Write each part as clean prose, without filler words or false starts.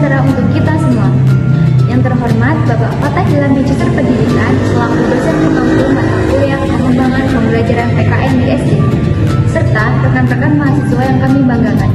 berguna untuk kita semua. Yang terhormat Bapak Fatah Ilham Magister Pendidikan selaku dosen pemangku mata kuliah pengembangan pembelajaran PKN di SD, serta rekan-rekan mahasiswa yang kami banggakan.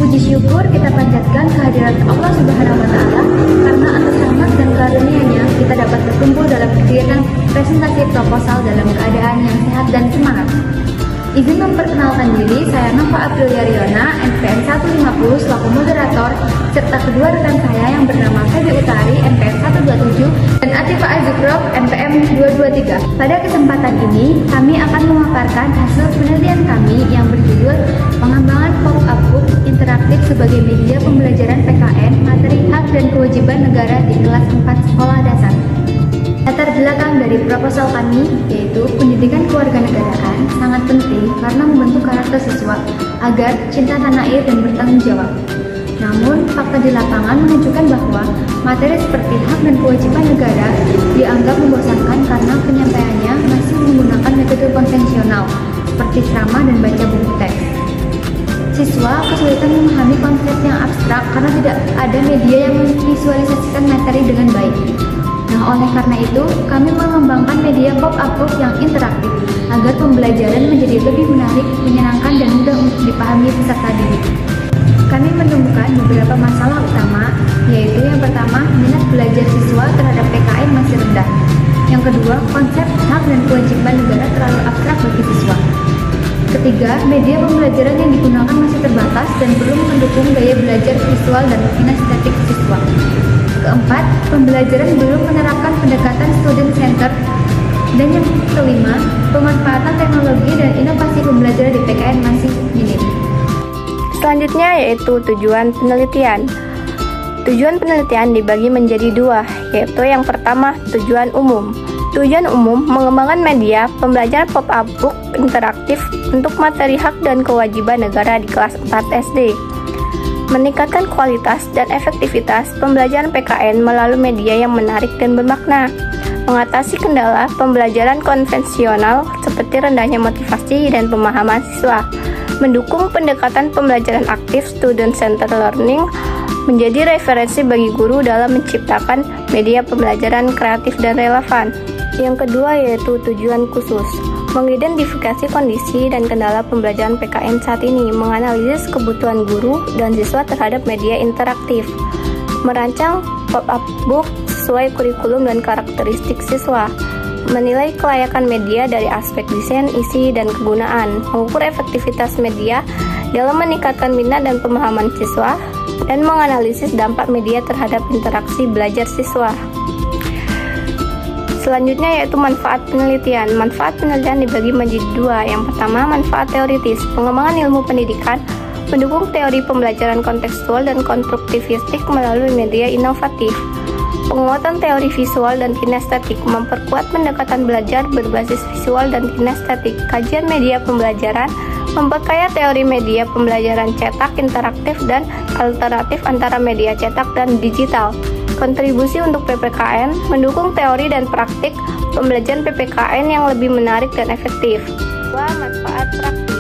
Puji syukur kita panjatkan kehadiran Allah Subhanahu wa Ta'ala karena atas rahmat dan karunia-Nya kita dapat berkumpul dalam kegiatan presentasi proposal dalam keadaan yang sehat dan semangat. Izin memperkenalkan diri, saya Nova Aprilia Riona, NPM 150 selaku moderator, serta kedua rekan saya yang bernama Feby Utari, NPM 127, dan Atifa Azukrof, NPM 223. Pada kesempatan ini, kami akan memaparkan hasil penelitian kami yang berjudul Pengembangan Pop-up Book Interaktif sebagai Media Pembelajaran PKN, Materi Hak dan Kewajiban Negara di Kelas 4 Sekolah Dasar. Latar belakang dari proposal kami yaitu pendidikan kewarganegaraan sangat penting karena membentuk karakter siswa agar cinta tanah air dan bertanggung jawab. Namun, fakta di lapangan menunjukkan bahwa materi seperti hak dan kewajiban negara dianggap membosankan karena penyampaiannya masih menggunakan metode konvensional seperti ceramah dan baca buku teks. Siswa kesulitan memahami konsep yang abstrak karena tidak ada media yang memvisualisasikan materi dengan baik. Nah, oleh karena itu, kami mengembangkan media pop-up book yang interaktif agar pembelajaran menjadi lebih menarik, menyenangkan, dan mudah untuk dipahami peserta didik. Kami menemukan beberapa masalah utama, yaitu yang pertama, minat belajar siswa terhadap PKN masih rendah. Yang kedua, konsep hak dan kewajiban negara terlalu abstrak bagi siswa. Ketiga, media pembelajaran yang digunakan masih terbatas dan belum mendukung gaya belajar visual dan kinestetik siswa. Keempat, pembelajaran belum menerapkan pendekatan student center. Dan yang kelima, pemanfaatan teknologi dan inovasi pembelajaran di PKN masih minim. Selanjutnya yaitu tujuan penelitian. Tujuan penelitian dibagi menjadi dua, yaitu yang pertama tujuan umum. Tujuan umum mengembangkan media pembelajaran pop-up book interaktif untuk materi hak dan kewajiban negara di kelas 4 SD. Meningkatkan kualitas dan efektivitas pembelajaran PKN melalui media yang menarik dan bermakna. Mengatasi kendala pembelajaran konvensional seperti rendahnya motivasi dan pemahaman siswa. Mendukung pendekatan pembelajaran aktif student-centered learning menjadi referensi bagi guru dalam menciptakan media pembelajaran kreatif dan relevan. Yang kedua yaitu tujuan khusus. Mengidentifikasi kondisi dan kendala pembelajaran PKN saat ini, menganalisis kebutuhan guru dan siswa terhadap media interaktif, merancang pop-up book sesuai kurikulum dan karakteristik siswa, menilai kelayakan media dari aspek desain, isi, dan kegunaan, mengukur efektivitas media dalam meningkatkan minat dan pemahaman siswa, dan menganalisis dampak media terhadap interaksi belajar siswa. Selanjutnya yaitu manfaat penelitian. Manfaat penelitian dibagi menjadi dua. Yang pertama, manfaat teoritis. Pengembangan ilmu pendidikan mendukung teori pembelajaran kontekstual dan konstruktivistik melalui media inovatif. Penguatan teori visual dan kinestetik memperkuat pendekatan belajar berbasis visual dan kinestetik. Kajian media pembelajaran memperkaya teori media pembelajaran cetak, interaktif, dan alternatif antara media cetak dan digital. Kontribusi untuk PPKN mendukung teori dan praktik pembelajaran PPKN yang lebih menarik dan efektif. Dua, manfaat praktis.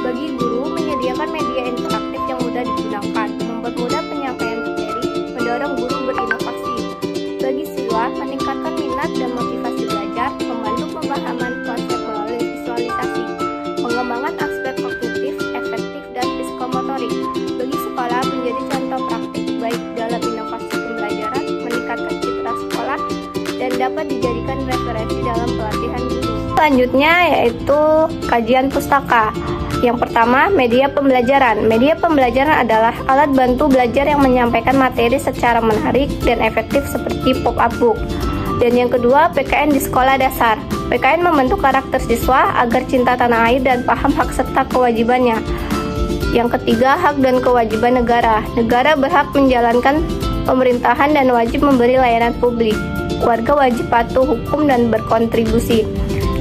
Bagi guru, menyediakan media interaktif yang mudah digunakan, mempermudah penyampaian materi, mendorong guru berinovasi. Bagi siswa, meningkatkan minat dan motivasi belajar, membantu pemahaman konsep melalui visualisasi, mengembangkan aspek kognitif, efektif, dan psikomotorik. Bagi sekolah, menjadi contoh praktik baik dalam inovasi pembelajaran, meningkatkan citra sekolah, dan dapat dijadikan referensi dalam pelatihan guru. Selanjutnya yaitu kajian pustaka. Yang pertama, media pembelajaran. Media pembelajaran adalah alat bantu belajar yang menyampaikan materi secara menarik dan efektif seperti pop-up book. Dan yang kedua, PKN di sekolah dasar. PKN membentuk karakter siswa agar cinta tanah air dan paham hak serta kewajibannya. Yang ketiga, hak dan kewajiban negara. Negara berhak menjalankan pemerintahan dan wajib memberi layanan publik. Warga wajib patuh hukum dan berkontribusi.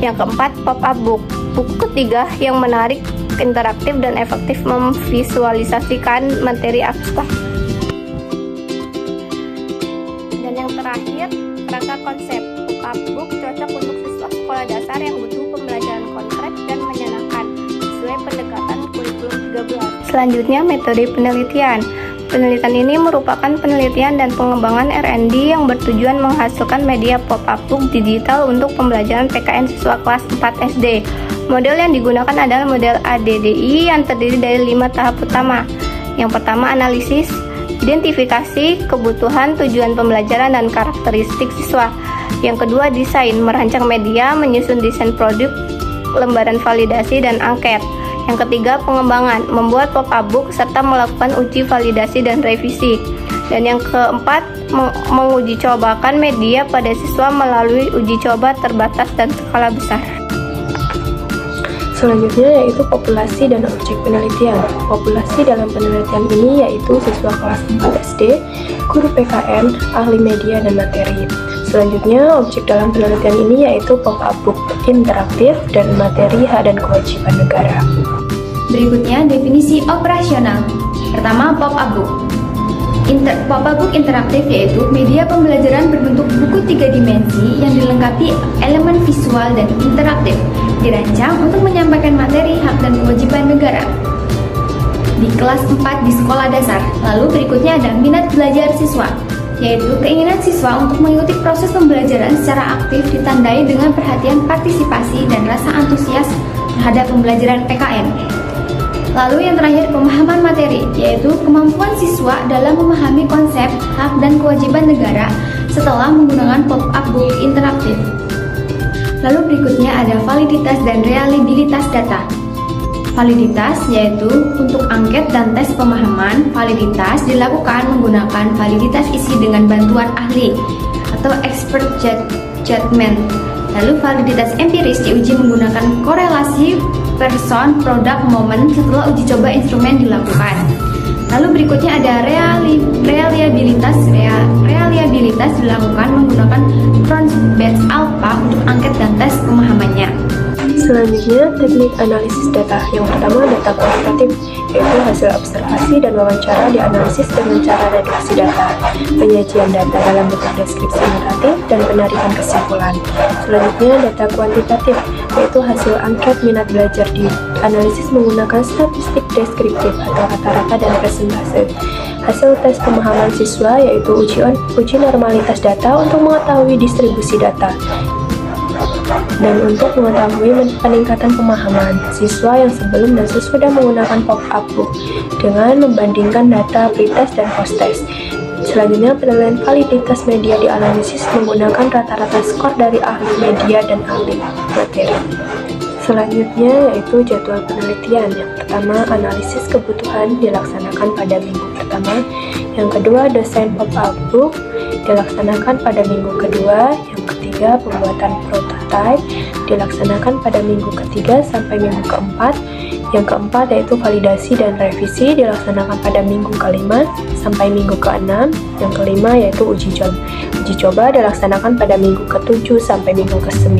Yang keempat, pop-up book. Buku ketiga yang menarik, interaktif, dan efektif memvisualisasikan materi abstrak. Dan yang terakhir, kerangka konsep. Pop-up book cocok untuk siswa sekolah dasar yang butuh pembelajaran konkret dan menyenangkan sesuai pendekatan kurikulum 13. Selanjutnya, metode penelitian. Penelitian ini merupakan penelitian dan pengembangan R&D yang bertujuan menghasilkan media pop-up book digital untuk pembelajaran PKN siswa kelas 4 SD. Model yang digunakan adalah model ADDI yang terdiri dari 5 tahap utama. Yang pertama, analisis, identifikasi, kebutuhan, tujuan pembelajaran, dan karakteristik siswa. Yang kedua, desain, merancang media, menyusun desain produk, lembaran validasi, dan angket. Yang ketiga, pengembangan, membuat pop-up book serta melakukan uji validasi dan revisi. Dan yang keempat, menguji cobakan media pada siswa melalui uji coba terbatas dan skala besar. Selanjutnya yaitu populasi dan objek penelitian. Populasi dalam penelitian ini yaitu siswa kelas 4 SD, guru PKN, ahli media dan materi. Selanjutnya, objek dalam penelitian ini yaitu pop-up book interaktif dan materi hak dan kewajiban negara. Berikutnya, definisi operasional. Pertama, pop-up book. Pop-up book interaktif yaitu media pembelajaran berbentuk buku 3 dimensi yang dilengkapi elemen visual dan interaktif, dirancang untuk menyampaikan materi hak dan kewajiban negara. Di kelas 4 di sekolah dasar. Lalu berikutnya ada minat belajar siswa, yaitu keinginan siswa untuk mengikuti proses pembelajaran secara aktif ditandai dengan perhatian partisipasi dan rasa antusias terhadap pembelajaran PKN. Lalu yang terakhir, pemahaman materi, yaitu kemampuan siswa dalam memahami konsep, hak, dan kewajiban negara setelah menggunakan pop-up book interaktif. Lalu berikutnya ada validitas dan reliabilitas data. Validitas yaitu untuk angket dan tes pemahaman. Validitas dilakukan menggunakan validitas isi dengan bantuan ahli atau expert judgment. Lalu validitas empiris diuji menggunakan korelasi person, produk, momen setelah uji coba instrumen dilakukan. Lalu berikutnya ada reliabilitas. Reliabilitas dilakukan menggunakan Cron-Batch Alpha untuk angket dan tes pemahamannya. Selanjutnya, teknik analisis data. Yang pertama, data kuantitatif, yaitu hasil observasi dan wawancara dianalisis dengan cara reduksi data, penyajian data dalam bentuk deskripsi naratif, dan penarikan kesimpulan. Selanjutnya, data kuantitatif, yaitu hasil angket minat belajar dianalisis menggunakan statistik deskriptif atau rata-rata dan persentase. Hasil tes pemahaman siswa, yaitu uji normalitas data untuk mengetahui distribusi data dan untuk mengetahui peningkatan pemahaman siswa yang sebelum dan sesudah menggunakan pop-up book dengan membandingkan data pretest dan post-test. Selanjutnya, penilaian validitas media dianalisis menggunakan rata-rata skor dari ahli media dan ahli materi. Selanjutnya yaitu jadwal penelitian. Yang pertama, analisis kebutuhan dilaksanakan pada minggu pertama. Yang kedua, desain pop-up book dilaksanakan pada minggu kedua. Yang ketiga, pembuatan prototype dilaksanakan pada minggu ketiga sampai minggu keempat. Yang keempat yaitu validasi dan revisi dilaksanakan pada minggu kelima sampai minggu keenam. Yang kelima yaitu uji coba dilaksanakan pada minggu ke-7 sampai minggu ke-9.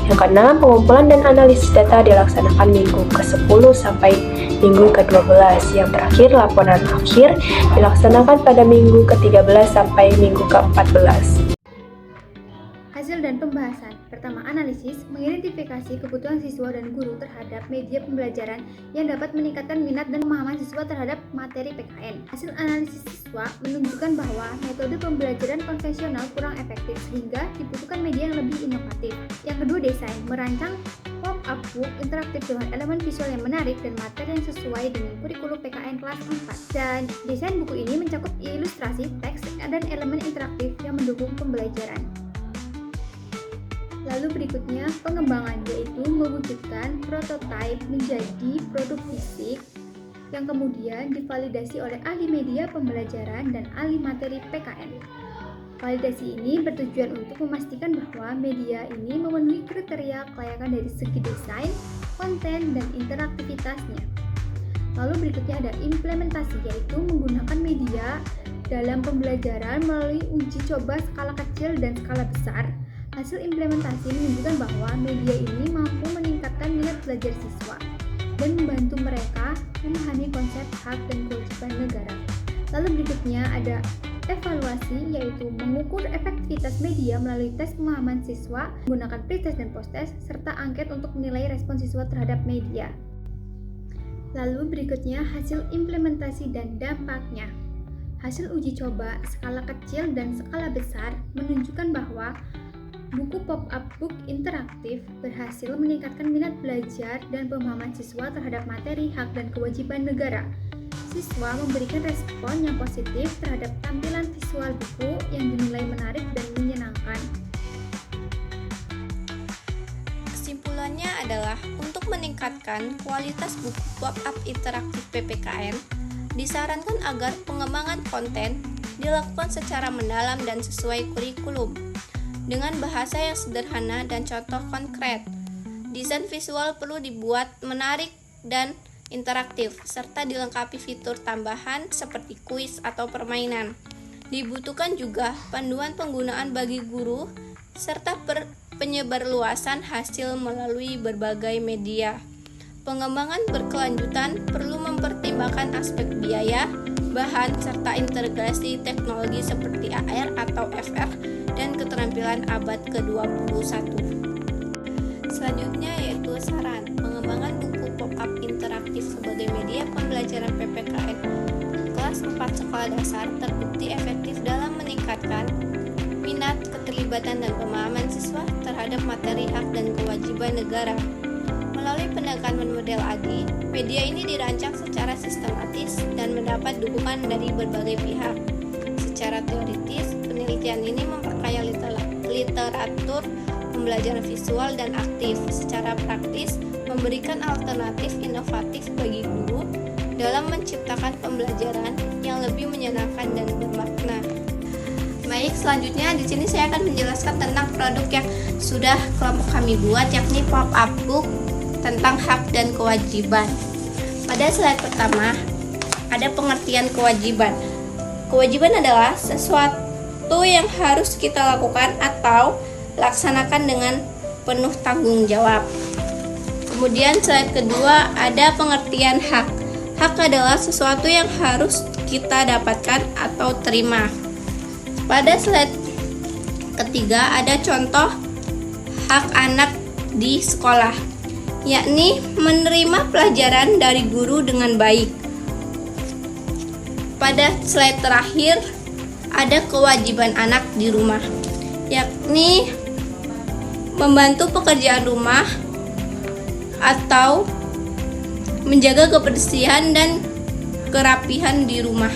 Yang keenam, pengumpulan dan analisis data dilaksanakan minggu ke-10 sampai minggu ke-12. Yang terakhir, laporan akhir dilaksanakan pada minggu ke-13 sampai minggu ke-14. Hasil dan pembahasan. Pertama, analisis, mengidentifikasi kebutuhan siswa dan guru terhadap media pembelajaran yang dapat meningkatkan minat dan pemahaman siswa terhadap materi PKN. Hasil analisis siswa menunjukkan bahwa metode pembelajaran konvensional kurang efektif sehingga dibutuhkan media yang lebih inovatif. Yang kedua, desain, merancang pop-up book interaktif dengan elemen visual yang menarik dan materi yang sesuai dengan kurikulum PKN kelas 4. Dan desain buku ini mencakup ilustrasi, teks, dan elemen interaktif yang mendukung pembelajaran. Lalu berikutnya, pengembangan, yaitu mewujudkan prototipe menjadi produk fisik yang kemudian divalidasi oleh ahli media pembelajaran dan ahli materi PKN. Validasi ini bertujuan untuk memastikan bahwa media ini memenuhi kriteria kelayakan dari segi desain, konten, dan interaktivitasnya. Lalu berikutnya ada implementasi, yaitu menggunakan media dalam pembelajaran melalui uji coba skala kecil dan skala besar. Hasil implementasi menunjukkan bahwa media ini mampu meningkatkan minat belajar siswa dan membantu mereka memahami konsep hak dan kewajiban negara. Lalu berikutnya ada evaluasi, yaitu mengukur efektivitas media melalui tes pemahaman siswa, menggunakan pretest dan post-test, serta angket untuk menilai respon siswa terhadap media. Lalu berikutnya hasil implementasi dan dampaknya. Hasil uji coba skala kecil dan skala besar menunjukkan bahwa buku pop-up book interaktif berhasil meningkatkan minat belajar dan pemahaman siswa terhadap materi hak dan kewajiban negara. Siswa memberikan respon yang positif terhadap tampilan visual buku yang dinilai menarik dan menyenangkan. Kesimpulannya adalah untuk meningkatkan kualitas buku pop-up interaktif PPKN, disarankan agar pengembangan konten dilakukan secara mendalam dan sesuai kurikulum, dengan bahasa yang sederhana dan contoh konkret. Desain visual perlu dibuat menarik dan interaktif, serta dilengkapi fitur tambahan seperti kuis atau permainan. Dibutuhkan juga panduan penggunaan bagi guru, serta penyebarluasan hasil melalui berbagai media. Pengembangan berkelanjutan perlu mempertimbangkan aspek biaya, bahan, serta integrasi teknologi seperti AR atau FR dan keterampilan abad ke-21. Selanjutnya yaitu saran pengembangan buku pop-up interaktif sebagai media pembelajaran PPKN kelas 4 sekolah dasar terbukti efektif dalam meningkatkan minat, keterlibatan, dan pemahaman siswa terhadap materi hak dan kewajiban negara. Melalui pendekatan model ADI, media ini dirancang secara sistematis dan mendapat dukungan dari berbagai pihak. Secara teoritis, penelitian ini memperkaya literatur pembelajaran visual dan aktif. Secara praktis, memberikan alternatif inovatif bagi guru dalam menciptakan pembelajaran yang lebih menyenangkan dan bermakna. Baik, selanjutnya di sini saya akan menjelaskan tentang produk yang sudah kelompok kami buat, yakni pop-up book tentang hak dan kewajiban. Pada slide pertama, ada pengertian kewajiban. Kewajiban adalah sesuatu yang harus kita lakukan atau laksanakan dengan penuh tanggung jawab. Kemudian slide kedua, ada pengertian hak. Hak adalah sesuatu yang harus kita dapatkan atau terima. Pada slide ketiga, ada contoh hak anak di sekolah, yakni menerima pelajaran dari guru dengan baik. Pada slide terakhir, ada kewajiban anak di rumah, yakni membantu pekerjaan rumah atau menjaga kebersihan dan kerapihan di rumah.